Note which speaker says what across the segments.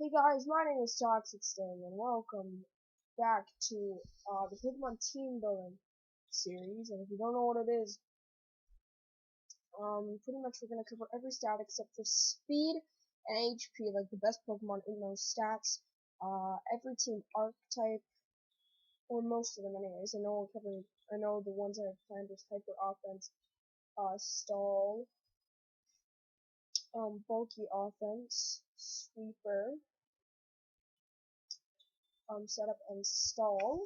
Speaker 1: Hey guys, my name is Toxic Sting, and welcome back to the Pokemon Team Building series. And if you don't know what it is, pretty much we're gonna cover every stat except for speed and HP, like the best Pokemon in those stats. Every team archetype, or most of them, anyways. I know the ones I have planned is Hyper Offense, Stall, Bulky Offense, Sweeper. Setup and stall,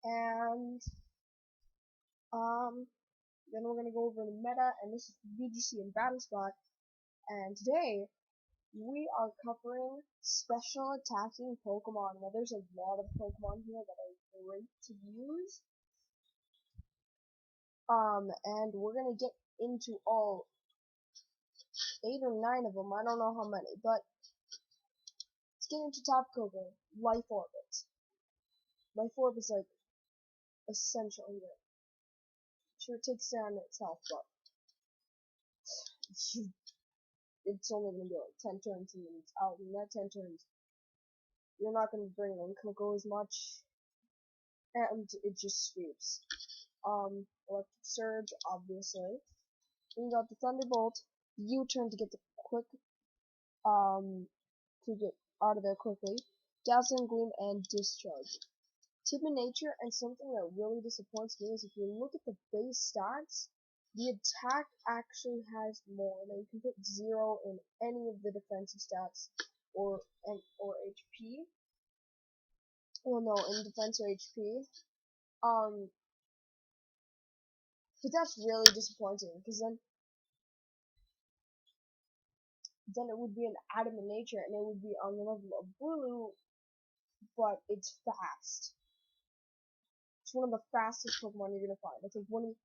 Speaker 1: and then we're gonna go over the meta, and this is VGC and Battle Spot. And today we are covering special attacking Pokemon. Now there's a lot of Pokemon here that are great to use, and we're gonna get into all 8 or 9 of them. I don't know how many, but let's get into top Koko. Life Orb. Life Orb is like essential here. Sure, it takes down its health, but it's only going to be like 10 turns and then it's out. In that 10 turns, you're not going to bring in Koko as much, and it just sweeps. Electric Surge, obviously. Then you got the Thunderbolt, U-turn to get the quick, to get out of there quickly. Dazzling Gleam and Discharge. Timid Nature, and something that really disappoints me is if you look at the base stats, the attack actually has more. Now you can put 0 in any of the defensive stats or HP. Well, no, in defense or HP. But that's really disappointing because then it would be an Adamant Nature and it would be on the level of Blue, but it's fast. It's one of the fastest Pokemon you're gonna find. I think one of the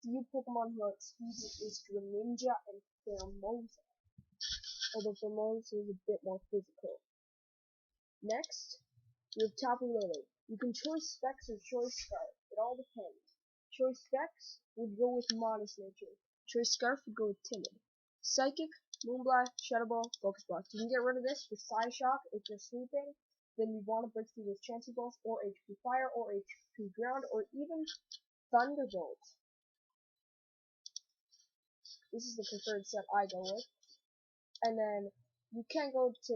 Speaker 1: few Pokemon who outspeed it is Greninja and Formosa. Although Formosa is a bit more physical. Next, we have Tapu Lele. You can choose Specs or choice Scarf. It all depends. Choice Specs would go with Modest Nature. Choice Scarf would go with Timid. Psychic, Moonblast, Shadow Ball, Focus Blast. You can get rid of this for Psyshock if you're sleeping. Then you want to break through with Chansey Balls, or HP Fire, or HP Ground, or even Thunderbolt. This is the preferred set I go with. And then you can go to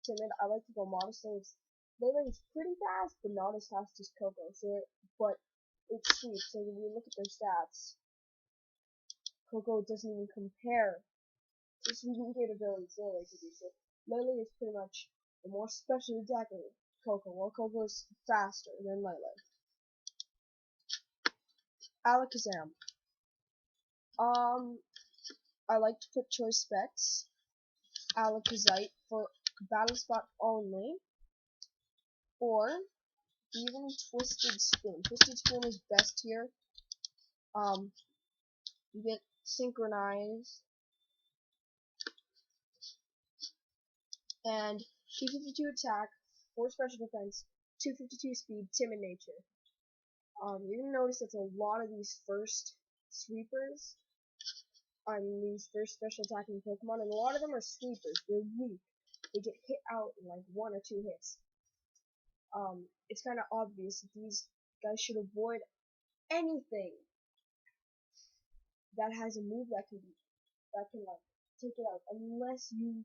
Speaker 1: Timid. I like to go Modest. Lele is pretty fast, but not as fast as Koko. But it's sweet. So when you look at their stats, Koko doesn't even compare to communicate abilities Lele could do. So Lele is pretty much the more special attacker Koko, while Koko is faster than Lele. Alakazam. I like to put choice specs. Alakazite for Battle Spot only, or even Twisted Spoon. Twisted Spoon is best here. You get Synchronize and 252 attack, 4 special defense, 252 speed, Timid Nature. You're gonna notice that a lot of these first sweepers, these first special attacking Pokemon, and a lot of them are sweepers. They're weak. They get hit out in like 1 or 2 hits. It's kind of obvious that these guys should avoid anything that has a move that can like take it out, unless you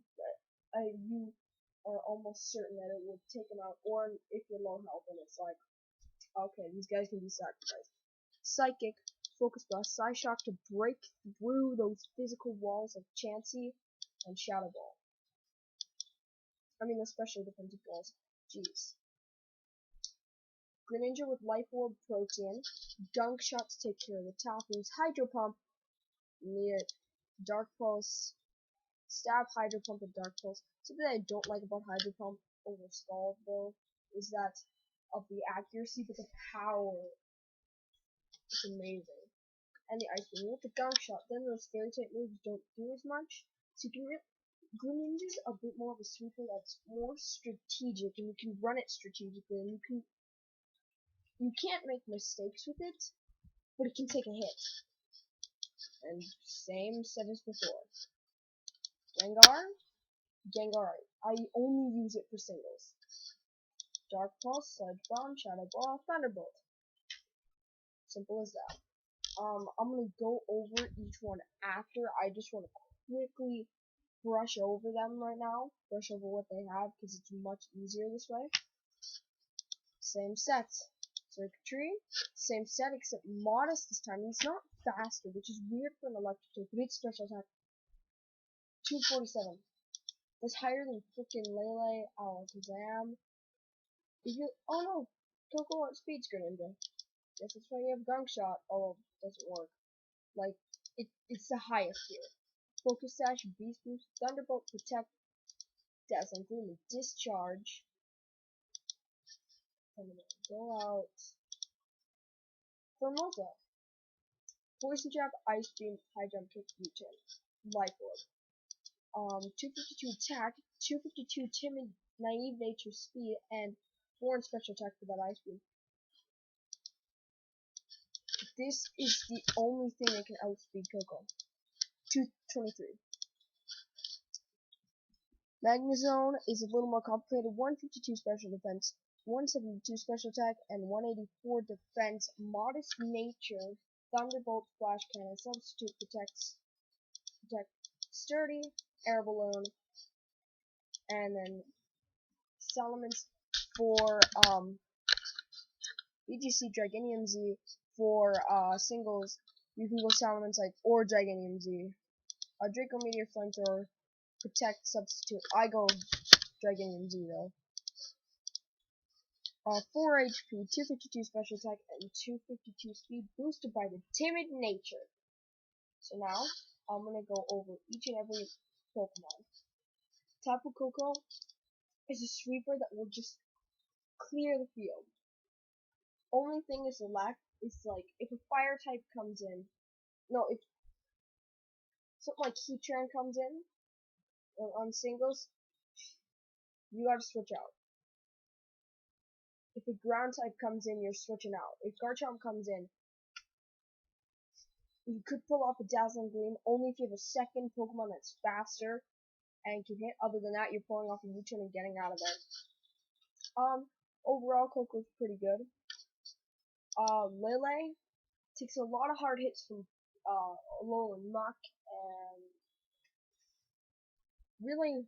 Speaker 1: are almost certain that it would take them out, or if you're low health and it's like, okay, these guys can be sacrificed. Psychic, Focus Blast, Psyshock to break through those physical walls of Chansey and Shadow Ball. I mean, especially defensive walls. Jeez. Greninja with Life Orb, Protean, Gunk Shot to take care of the Tapus, Hydro Pump, need it, Dark Pulse, Stab, Hydro Pump, and Dark Pulse. Something I don't like about Hydro Pump over Scald, though, is that of the accuracy, but the power, it's amazing. And the Ice Beam with the Gunk Shot, then those fairy type moves don't do as much, so you can Greninja's a bit more of a sweeper that's more strategic, and you can run it strategically, and you can't make mistakes with it, but it can take a hit. And same said as before. Gengarite. I only use it for singles. Dark Pulse, Sludge Bomb, Shadow Ball, Thunderbolt. Simple as that. I'm gonna go over each one after. I just want to quickly brush over them right now. Brush over what they have because it's much easier this way. Same set. Circuitry. Same set except modest this time. He's not faster, which is weird for an electric type, but it's special attack. 247. That's higher than freaking Lele, Alakazam. Oh no! Koko outspeeds Greninja. Guess that's why you have Gunk Shot. Oh, it doesn't work. Like, it's the highest here. Focus Sash, Beast Boost, Thunderbolt, Protect, Dazzling Gleam, and Discharge. I'm gonna go out. For Malta. Poison Jab, Ice Beam, High Jump Kick, U-turn. Life Orb. 252 attack, 252 Timid Nature speed, and 4 in special attack for that Ice Beam. This is the only thing that can outspeed Koko. 223. Magnezone is a little more complicated. 152 special defense, 172 special attack, and 184 defense. Modest nature. Thunderbolt, Flash Cannon, Substitute, Protect, Sturdy, Air Balloon, and then Salamence for BGC Dragonium Z. For singles, you can go Salamence like or Dragonium Z. Draco Meteor Flamethrower, Protect, Substitute. I go Dragonium Z though. 4 HP, 252 special attack, and 252 speed, boosted by the Timid Nature. So now, I'm gonna go over each and every Pokemon. Tapu Koko is a sweeper that will just clear the field. Only thing is like, if a fire type comes in, no, if something like Heatran comes in, on singles, you gotta switch out. If a ground type comes in, you're switching out. If Garchomp comes in, you could pull off a Dazzling Gleam only if you have a second Pokemon that's faster and can hit. Other than that, you're pulling off a U-turn and getting out of there. Overall, Koko's pretty good. Lele takes a lot of hard hits from Alolan Muck and really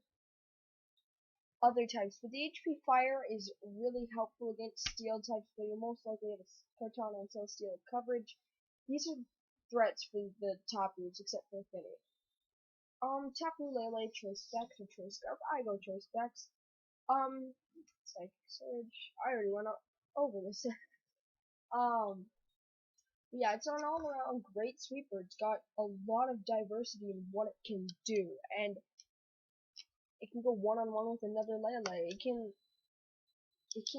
Speaker 1: other types, but the HP Fire is really helpful against Steel types, but you'll most likely have a Protean and Steel coverage. These are threats for the Tapus, except for Affinity. Tapu, Lele, Choice Specs, or Choice Scarf. I go Choice Specs. Psychic Surge. I already went over this. Yeah, it's an all-around great sweeper. It's got a lot of diversity in what it can do, and it can go one-on-one with another Lele. It can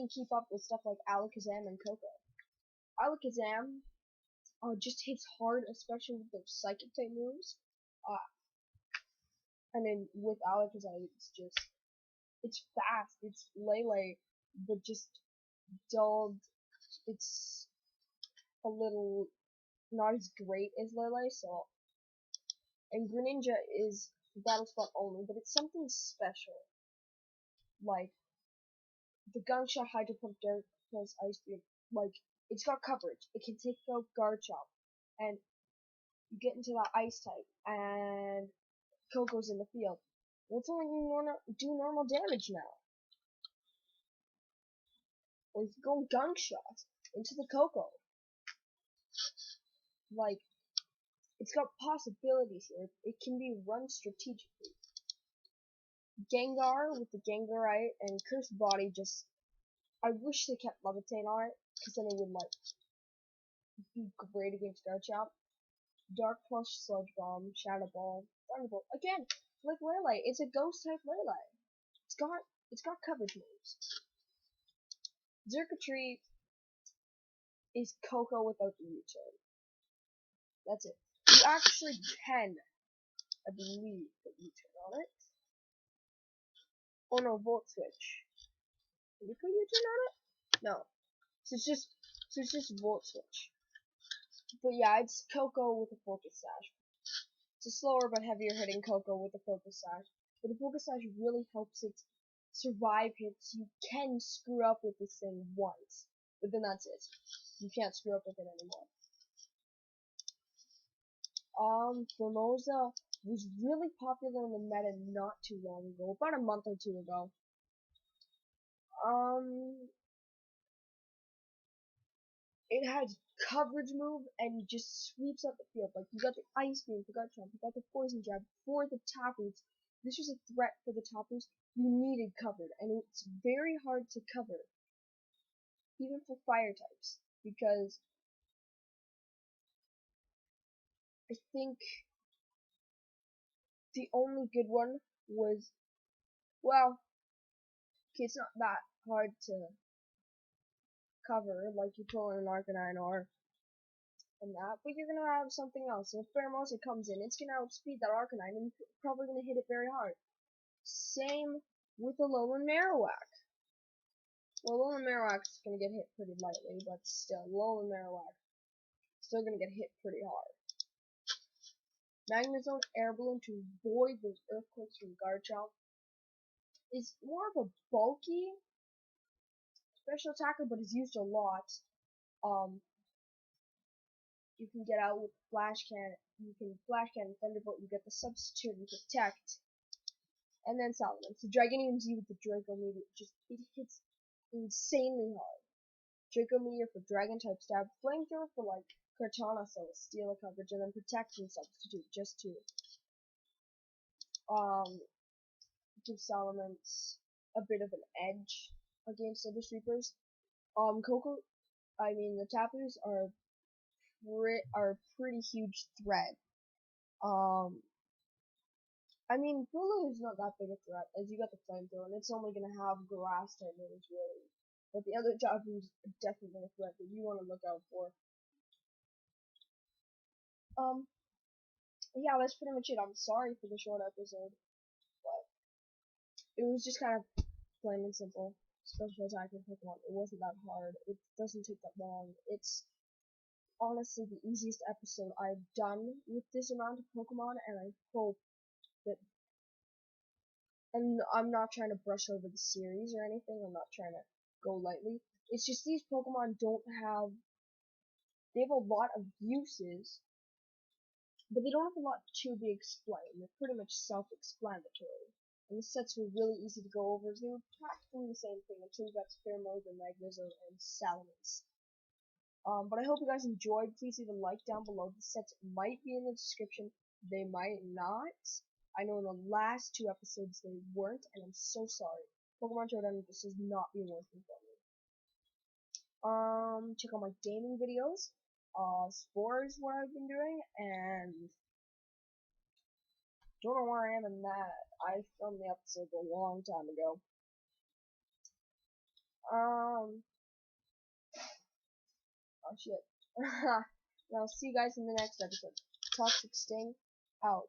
Speaker 1: keep up with stuff like Alakazam and Koko. Alakazam just hits hard, especially with those Psychic type moves. And then with Alakazam, it's fast. It's Lele, but just dulled. It's a little not as great as Lele, so. And Greninja is battle spot only, but it's something special. Like the Gunk Shot, Hydro Pump, Dirt plus Ice Beam. Like, it's got coverage. It can take out Garchomp, and you get into that Ice type, and Koko's in the field. Well, it's only gonna do normal damage now. Or you can go Gunk Shot into the Koko. Like, it's got possibilities here. It can be run strategically. Gengar with the Gengarite and Cursed Body just. I wish they kept Levitate on it, because then it would, like, be great against Garchomp. Dark Plush, Sludge Bomb, Shadow Ball, Thunderbolt. Again, like Lele, it's a ghost type Lele. It's got coverage moves. Circuitry is Koko without the U-turn. That's it. You actually can, I believe, put U-turn on it. Oh no, Volt Switch. Can you put U-turn on it? No. So it's just Volt Switch. But yeah, it's Koko with a Focus Sash. It's a slower but heavier hitting Koko with the Focus Sash. But the Focus Sash really helps it survive hits. You can screw up with this thing once, but then that's it. You can't screw up with it anymore. Formosa was really popular in the meta not too long ago, about a month or two ago. It has coverage move and just sweeps up the field. Like, you got the Ice Beam for Gut Shot, you got the Poison Jab for the Tapus. This was a threat for the Tapus. You needed covered, and it's very hard to cover, even for fire types, because I think the only good one was, well, okay, it's not that hard to cover, like you pull in an Arcanine or and that, but you're gonna have something else. And if Pheromosa comes in, it's gonna outspeed that Arcanine and probably gonna hit it very hard. Same with the Alolan Marowak. Well, Alolan Marowak's gonna get hit pretty lightly, but still, Alolan Marowak still gonna get hit pretty hard. Magnezone Air Balloon to avoid those Earthquakes from Garchomp is more of a bulky special attacker, but is used a lot. You can get out with Flash Cannon. You can Flash Cannon, Thunderbolt. You get the substitute and Protect, and then Salamence. The Dragonium Z with the Draco Meteor it hits insanely hard. Draco Meteor for Dragon type stab, Flamethrower for like Kartana, so steal a coverage, and then Protect and substitute just to give Salamence a bit of an edge against other sweepers. The Tapus are a pretty huge threat. Bulu is not that big a threat, as you got the Flamethrower, and it's only gonna have grass type moves, really. But the other Tapus are definitely a threat that you want to look out for. Yeah, that's pretty much it. I'm sorry for the short episode, but it was just kind of plain and simple. Special attacking Pokemon. It wasn't that hard. It doesn't take that long. It's honestly the easiest episode I've done with this amount of Pokemon, and I hope that. And I'm not trying to brush over the series or anything. I'm not trying to go lightly. It's just these Pokemon they have a lot of uses, but they don't have a lot to be explained. They're pretty much self-explanatory. And the sets were really easy to go over. They were practically the same thing until you got to Pheromosa, Magnezone, and Salamence. But I hope you guys enjoyed. Please leave a like down below. The sets might be in the description. They might not. I know in the last 2 episodes they weren't, and I'm so sorry. Pokemon Showdown just has not been working for me. Check out my gaming videos. Spore is what I've been doing, and don't know where I am in that. I filmed the episode a long time ago. Oh shit. And I'll see you guys in the next episode. Toxic Sting out.